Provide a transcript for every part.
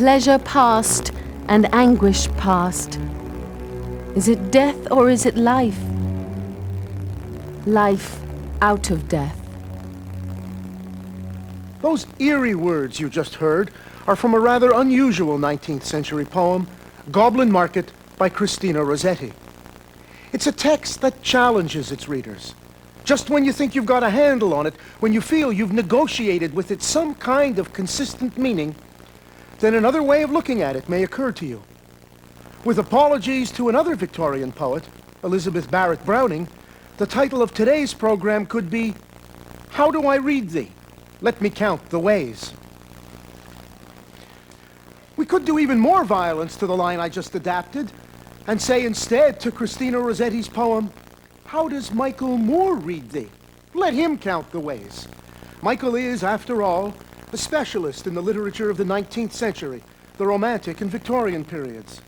Pleasure past and anguish past. Is it death or is it life? Life out of death. Those eerie words you just heard are from a rather unusual 19th century poem, Goblin Market by Christina Rossetti. It's a text that challenges its readers. Just when you think you've got a handle on it, when you feel you've negotiated with it some kind of consistent meaning, then another way of looking at it may occur to you. With apologies to another Victorian poet, Elizabeth Barrett Browning, the title of today's program could be, How Do I Read Thee? Let Me Count the Ways. We could do even more violence to the line I just adapted and say instead to Christina Rossetti's poem, How does Michael Moore read thee? Let him count the ways. Michael is, after all, a specialist in the literature of the 19th century, the Romantic and Victorian periods.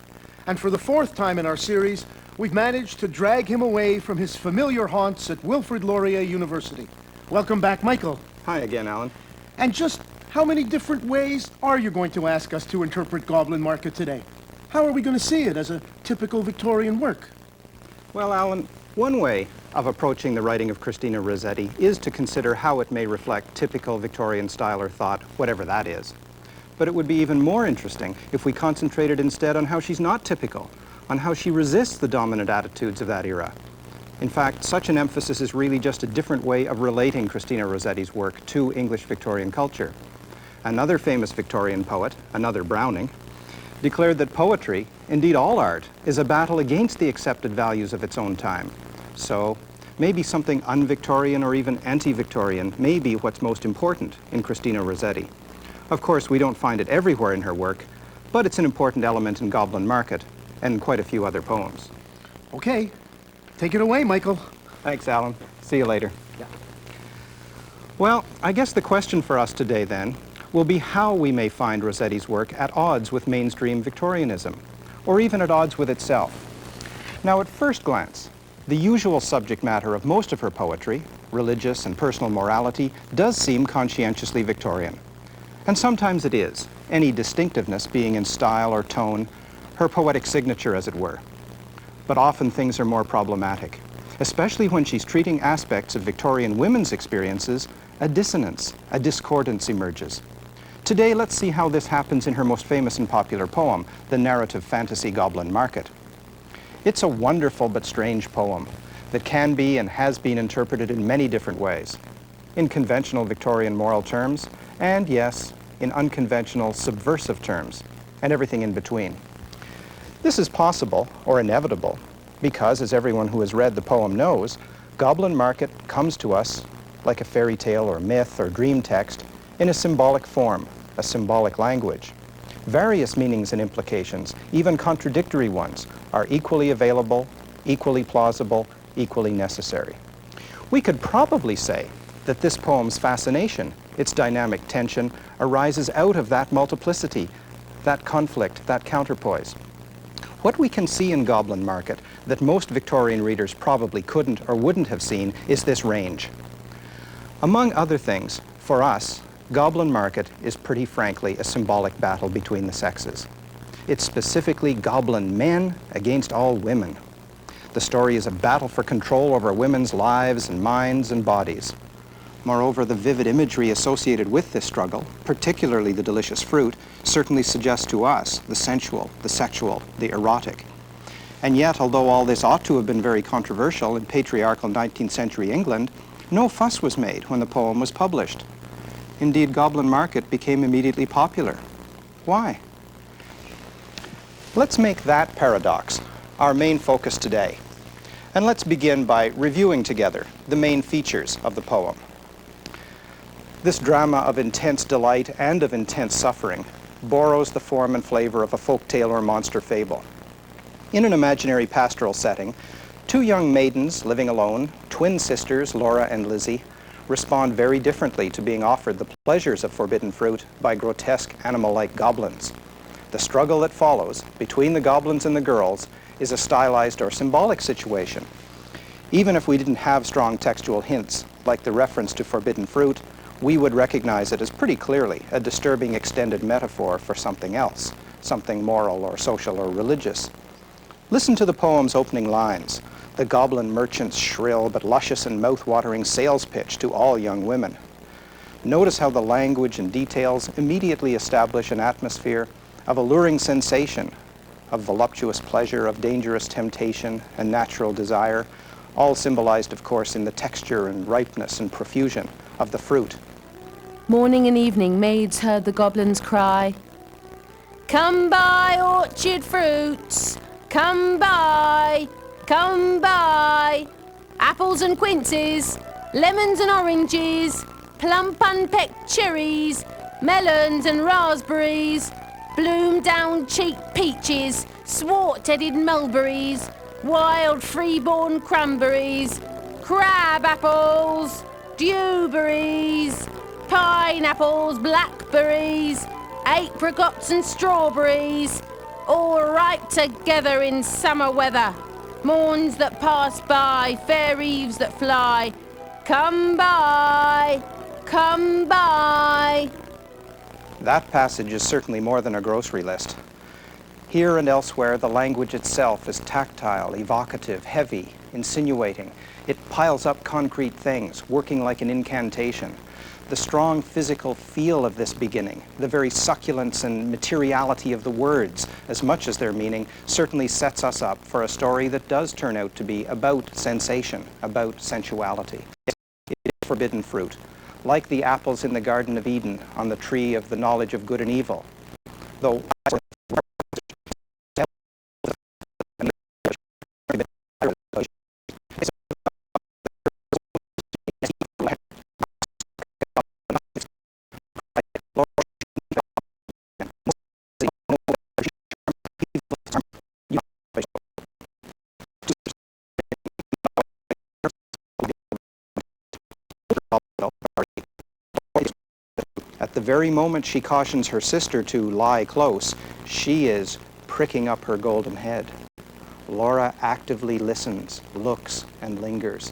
And for the fourth time in our series, we've managed to drag him away from his familiar haunts at Wilfrid Laurier University. Welcome back, Michael. Hi again, Alan. And just how many different ways are you going to ask us to interpret Goblin Market today? How are we going to see it as a typical Victorian work? Well, Alan, one way of approaching the writing of Christina Rossetti is to consider how it may reflect typical Victorian style or thought, whatever that is. But it would be even more interesting if we concentrated instead on how she's not typical, on how she resists the dominant attitudes of that era. In fact, such an emphasis is really just a different way of relating Christina Rossetti's work to English Victorian culture. Another famous Victorian poet, another Browning, declared that poetry, indeed all art, is a battle against the accepted values of its own time. So maybe something un-Victorian or even anti-Victorian may be what's most important in Christina Rossetti. Of course, we don't find it everywhere in her work, but it's an important element in Goblin Market and in quite a few other poems. Okay, take it away, Michael. Thanks, Alan. See you later. Yeah. Well, I guess the question for us today, then, will be how we may find Rossetti's work at odds with mainstream Victorianism, or even at odds with itself. Now, at first glance, the usual subject matter of most of her poetry, religious and personal morality, does seem conscientiously Victorian. And sometimes it is, any distinctiveness being in style or tone, her poetic signature, as it were. But often things are more problematic, especially when she's treating aspects of Victorian women's experiences, a dissonance, a discordance emerges. Today, let's see how this happens in her most famous and popular poem, the narrative fantasy Goblin Market. It's a wonderful but strange poem that can be and has been interpreted in many different ways. In conventional Victorian moral terms, and yes, in unconventional subversive terms, and everything in between. This is possible, or inevitable, because, as everyone who has read the poem knows, Goblin Market comes to us like a fairy tale or myth or dream text in a symbolic form, a symbolic language. Various meanings and implications, even contradictory ones, are equally available, equally plausible, equally necessary. We could probably say that this poem's fascination, its dynamic tension, arises out of that multiplicity, that conflict, that counterpoise. What we can see in Goblin Market that most Victorian readers probably couldn't or wouldn't have seen is this range. Among other things, for us, Goblin Market is pretty frankly a symbolic battle between the sexes. It's specifically goblin men against all women. The story is a battle for control over women's lives and minds and bodies. Moreover, the vivid imagery associated with this struggle, particularly the delicious fruit, certainly suggests to us the sensual, the sexual, the erotic. And yet, although all this ought to have been very controversial in patriarchal 19th century England, no fuss was made when the poem was published. Indeed, Goblin Market became immediately popular. Why? Let's make that paradox our main focus today. And let's begin by reviewing together the main features of the poem. This drama of intense delight and of intense suffering borrows the form and flavor of a folk tale or monster fable. In an imaginary pastoral setting, two young maidens living alone, twin sisters Laura and Lizzie, respond very differently to being offered the pleasures of forbidden fruit by grotesque animal-like goblins. The struggle that follows between the goblins and the girls is a stylized or symbolic situation. Even if we didn't have strong textual hints, like the reference to forbidden fruit, we would recognize it as pretty clearly a disturbing extended metaphor for something else, something moral or social or religious. Listen to the poem's opening lines, the goblin merchant's shrill but luscious and mouth-watering sales pitch to all young women. Notice how the language and details immediately establish an atmosphere of alluring sensation, of voluptuous pleasure, of dangerous temptation and natural desire, all symbolized, of course, in the texture and ripeness and profusion of the fruit. Morning and evening, maids heard the goblins cry, "Come buy orchard fruits, come buy, come buy. Apples and quinces, lemons and oranges, plump unpecked cherries, melons and raspberries, bloom down cheek peaches, swart-headed mulberries, wild freeborn cranberries, crab apples, dewberries, pineapples, blackberries, apricots and strawberries, all ripe together in summer weather. Morns that pass by, fair eves that fly. Come by, come by." That passage is certainly more than a grocery list. Here and elsewhere, the language itself is tactile, evocative, heavy, insinuating. It piles up concrete things, working like an incantation. The strong physical feel of this beginning, the very succulence and materiality of the words, as much as their meaning, certainly sets us up for a story that does turn out to be about sensation, about sensuality. It is forbidden fruit, like the apples in the Garden of Eden on the tree of the knowledge of good and evil. Though at the very moment she cautions her sister to lie close, she is pricking up her golden head. Laura actively listens, looks, and lingers.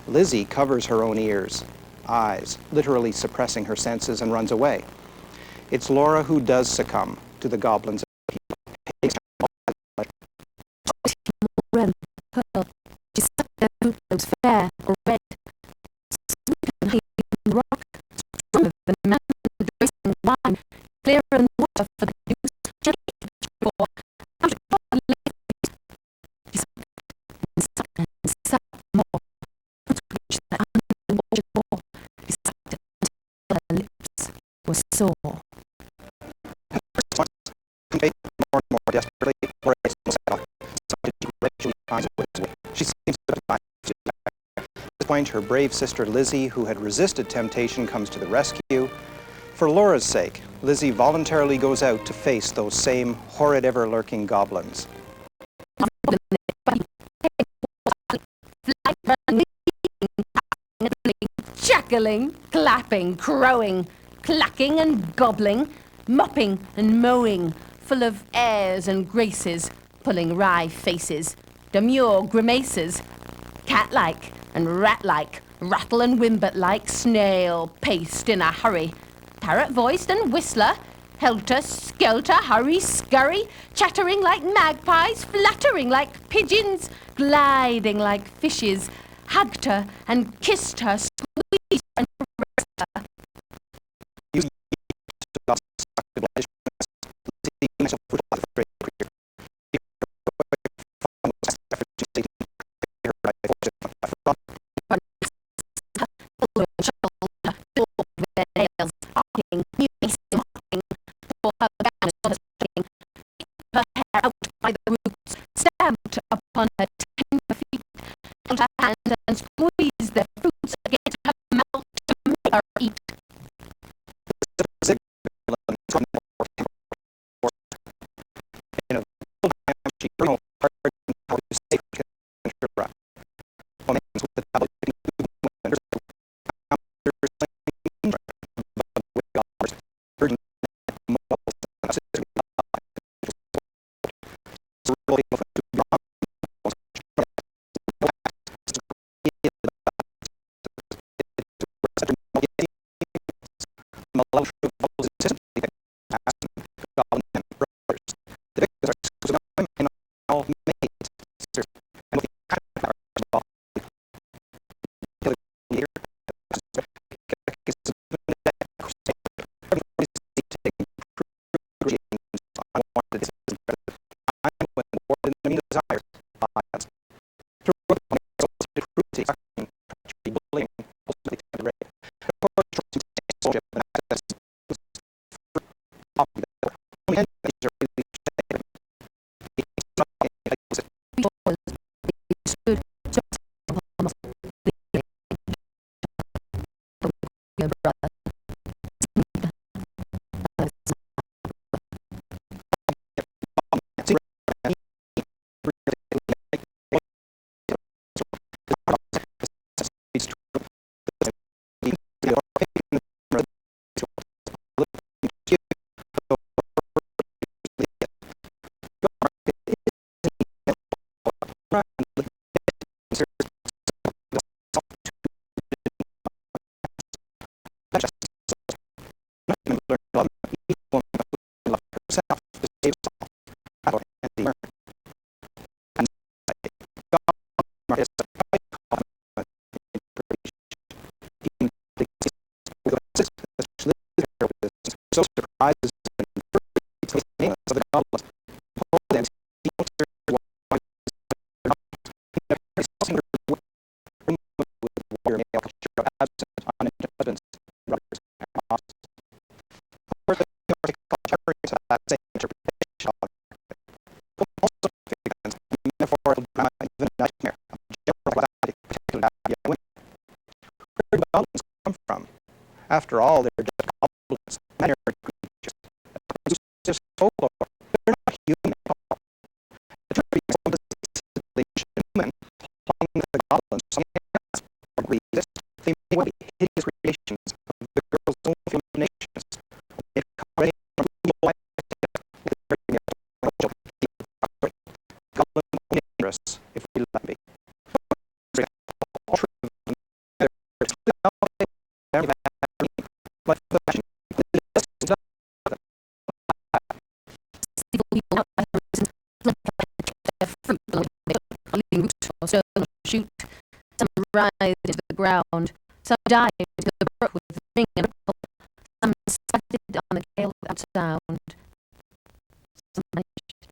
Lizzie covers her own ears, eyes, literally suppressing her senses, and runs away. It's Laura who does succumb to the goblins. Red, pearl, she sucked their fruit fair or red, sweet and heat and rock, stronger than mountain racing wine, clearer than water for the use, gently for out of the lake. She sucked and sucked more, fruit which the underwater bore. She sucked it until her lips were sore. More and more desperately, Laura is she seems to be at this point, her brave sister Lizzie, who had resisted temptation, comes to the rescue. For Laura's sake, Lizzie voluntarily goes out to face those same horrid, ever-lurking goblins. Chuckling, clapping, crowing, clacking and gobbling, mopping and mowing, full of airs and graces, pulling wry faces, demure grimaces, cat-like and rat-like, rattle and wimbert-like, snail-paced in a hurry, parrot-voiced and whistler, helter-skelter, hurry-scurry, chattering like magpies, fluttering like pigeons, gliding like fishes, hugged her and kissed her, squeezed her and caressed her. Her hair out by the roots, stamped upon her tender feet, held her hands and squeezed their fruits against her mouth to make her eat. your brother. So surprises and of the goblins. After all, they're just goblins. Minor creatures. It's just folklore. They're not human at all. The truth is, they should human, along with the goblins, something else. Or exist. They may well be hideous creations of the girl's own imaginations. They've come ready from evil life. Goblins are dangerous if we let them be. Shoot. Some rise into the ground. Some dive into the brook with ring and ripple. Some started on the gale without sound. Some vanished.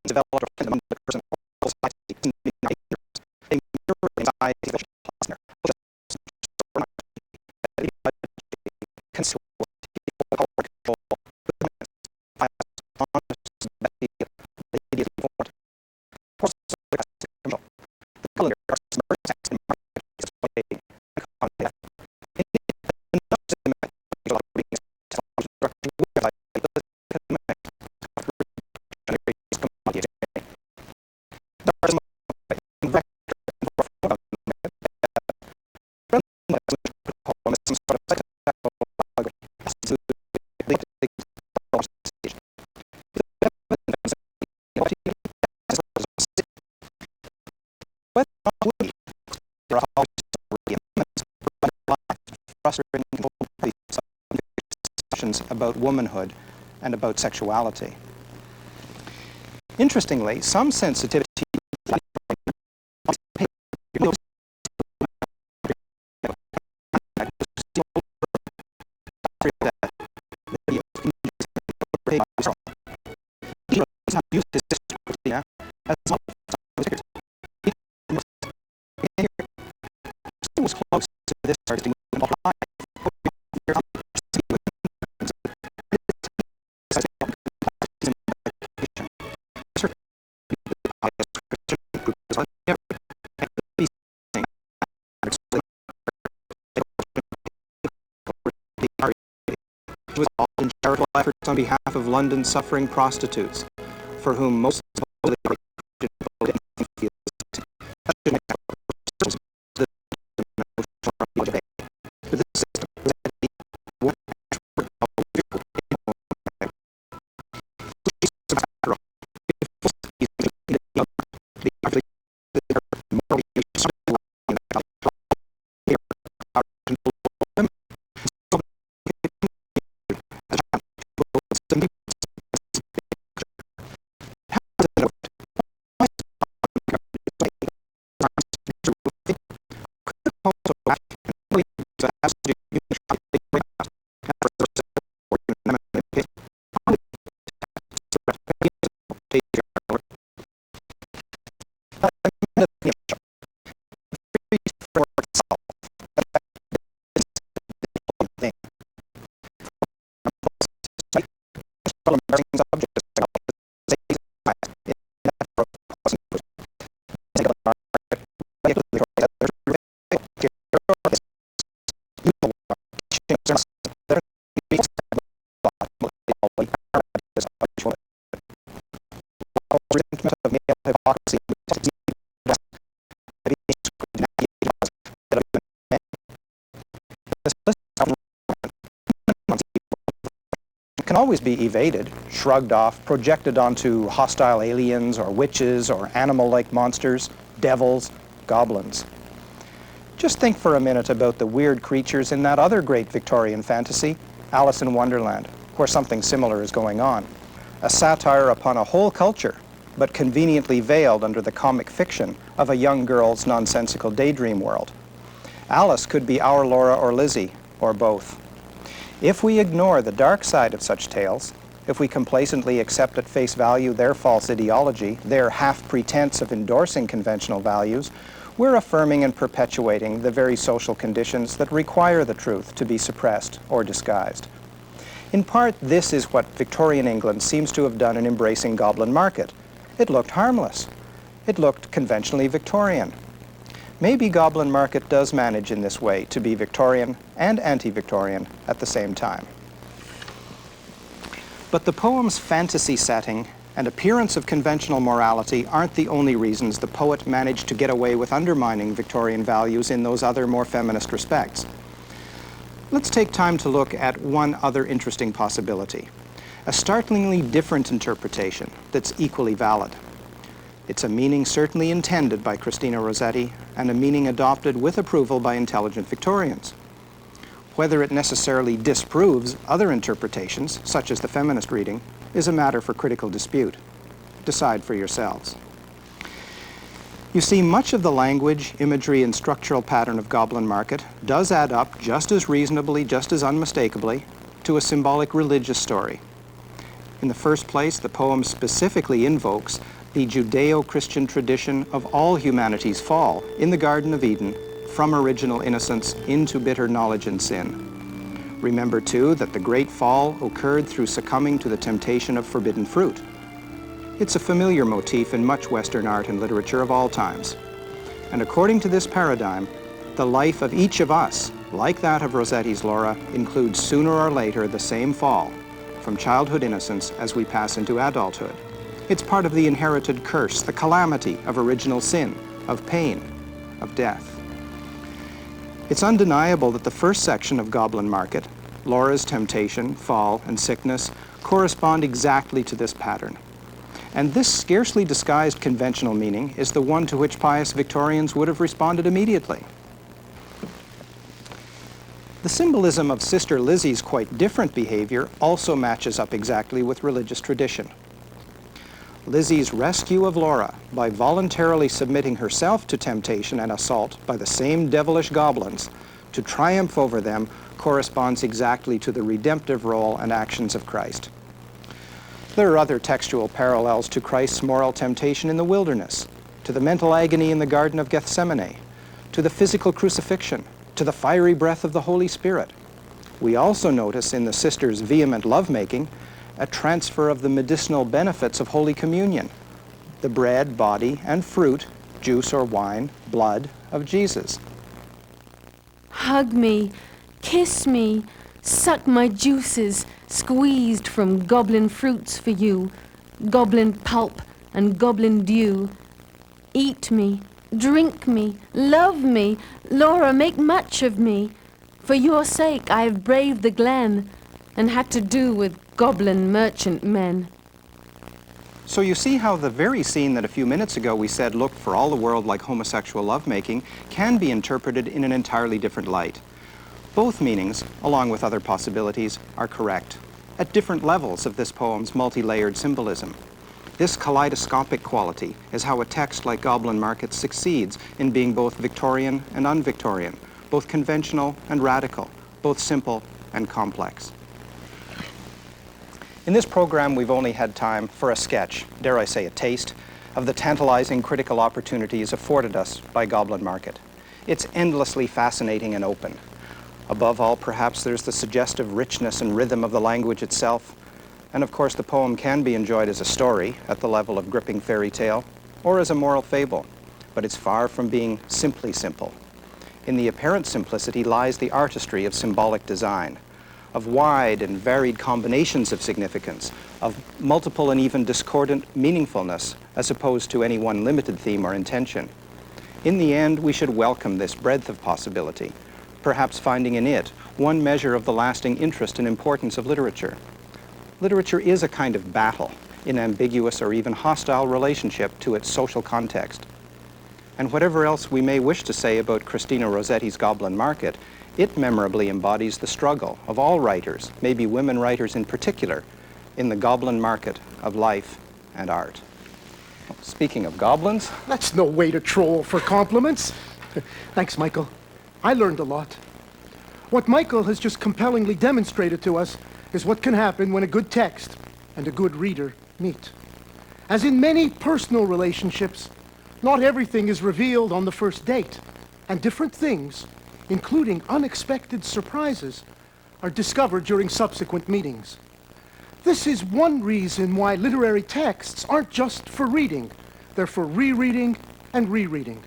Developed among the person they mirror inside the about womanhood and about sexuality. Interestingly, some sensitivity was close to this artistic movement. It was all in charitable efforts on behalf of London's suffering prostitutes, for whom most supposedly always be evaded, shrugged off, projected onto hostile aliens or witches or animal-like monsters, devils, goblins. Just think for a minute about the weird creatures in that other great Victorian fantasy, Alice in Wonderland, where something similar is going on. A satire upon a whole culture, but conveniently veiled under the comic fiction of a young girl's nonsensical daydream world. Alice could be our Laura or Lizzie, or both. If we ignore the dark side of such tales, if we complacently accept at face value their false ideology, their half-pretense of endorsing conventional values, we're affirming and perpetuating the very social conditions that require the truth to be suppressed or disguised. In part, this is what Victorian England seems to have done in embracing Goblin Market. It looked harmless. It looked conventionally Victorian. Maybe Goblin Market does manage in this way to be Victorian and anti-Victorian at the same time. But the poem's fantasy setting and appearance of conventional morality aren't the only reasons the poet managed to get away with undermining Victorian values in those other more feminist respects. Let's take time to look at one other interesting possibility, a startlingly different interpretation that's equally valid. It's a meaning certainly intended by Christina Rossetti and a meaning adopted with approval by intelligent Victorians. Whether it necessarily disproves other interpretations, such as the feminist reading, is a matter for critical dispute. Decide for yourselves. You see, much of the language, imagery, and structural pattern of Goblin Market does add up just as reasonably, just as unmistakably, to a symbolic religious story. In the first place, the poem specifically invokes the Judeo-Christian tradition of all humanity's fall in the Garden of Eden from original innocence into bitter knowledge and sin. Remember, too, that the great fall occurred through succumbing to the temptation of forbidden fruit. It's a familiar motif in much Western art and literature of all times. And according to this paradigm, the life of each of us, like that of Rossetti's Laura, includes sooner or later the same fall from childhood innocence as we pass into adulthood. It's part of the inherited curse, the calamity of original sin, of pain, of death. It's undeniable that the first section of Goblin Market, Laura's temptation, fall, and sickness, correspond exactly to this pattern. And this scarcely disguised conventional meaning is the one to which pious Victorians would have responded immediately. The symbolism of Sister Lizzie's quite different behavior also matches up exactly with religious tradition. Lizzie's rescue of Laura by voluntarily submitting herself to temptation and assault by the same devilish goblins to triumph over them corresponds exactly to the redemptive role and actions of Christ. There are other textual parallels to Christ's moral temptation in the wilderness, to the mental agony in the Garden of Gethsemane, to the physical crucifixion, to the fiery breath of the Holy Spirit. We also notice in the sisters' vehement lovemaking a transfer of the medicinal benefits of Holy Communion, the bread, body, and fruit, juice or wine, blood of Jesus. Hug me, kiss me, suck my juices, squeezed from goblin fruits for you, goblin pulp and goblin dew. Eat me, drink me, love me, Laura, make much of me. For your sake I have braved the glen and had to do with goblin merchant men. So you see how the very scene that a few minutes ago we said looked for all the world like homosexual lovemaking can be interpreted in an entirely different light. Both meanings, along with other possibilities, are correct, at different levels of this poem's multi-layered symbolism. This kaleidoscopic quality is how a text like Goblin Market succeeds in being both Victorian and un-Victorian, both conventional and radical, both simple and complex. In this program, we've only had time for a sketch, dare I say a taste, of the tantalizing critical opportunities afforded us by Goblin Market. It's endlessly fascinating and open. Above all, perhaps there's the suggestive richness and rhythm of the language itself. And of course, the poem can be enjoyed as a story at the level of gripping fairy tale or as a moral fable, but it's far from being simply simple. In the apparent simplicity lies the artistry of symbolic design, of wide and varied combinations of significance, of multiple and even discordant meaningfulness, as opposed to any one limited theme or intention. In the end, we should welcome this breadth of possibility, perhaps finding in it one measure of the lasting interest and importance of literature. Literature is a kind of battle in ambiguous or even hostile relationship to its social context. And whatever else we may wish to say about Christina Rossetti's Goblin Market, it memorably embodies the struggle of all writers, maybe women writers in particular, in the goblin market of life and art. Speaking of goblins, That's no way to troll for compliments. Thanks, Michael. I learned a lot. What Michael has just compellingly demonstrated to us is what can happen when a good text and a good reader meet. As in many personal relationships, not everything is revealed on the first date, and different things, including unexpected surprises, are discovered during subsequent meetings. This is one reason why literary texts aren't just for reading. They're for rereading and rereading.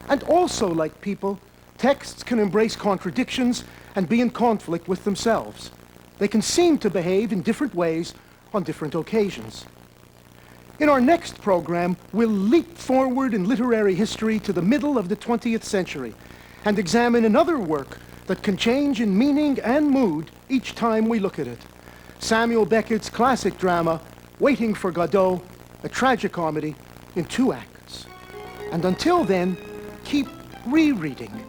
And also, like people, texts can embrace contradictions and be in conflict with themselves. They can seem to behave in different ways on different occasions. In our next program, we'll leap forward in literary history to the middle of the 20th century and examine another work that can change in meaning and mood each time we look at it. Samuel Beckett's classic drama, Waiting for Godot, a tragicomedy in 2 acts. And until then, keep rereading.